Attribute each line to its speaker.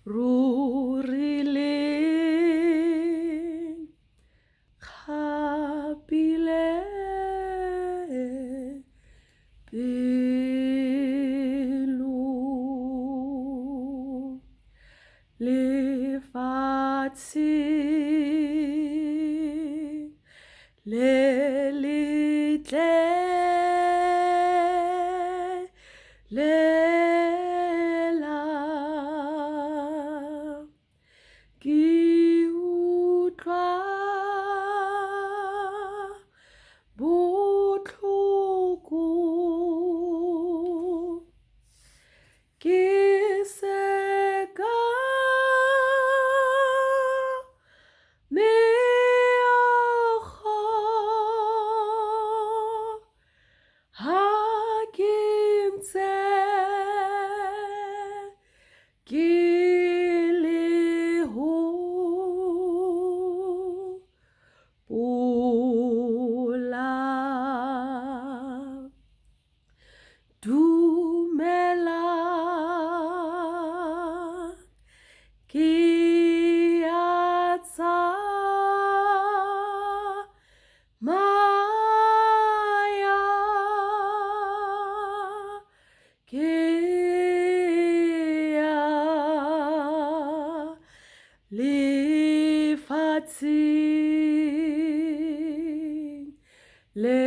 Speaker 1: rurile capile pelu le fazi le litle lela ki utlwa botlhoko ke seka meago ha ke ntse ke le hopola dumela ke a tsamaya ke ya lefatsheng le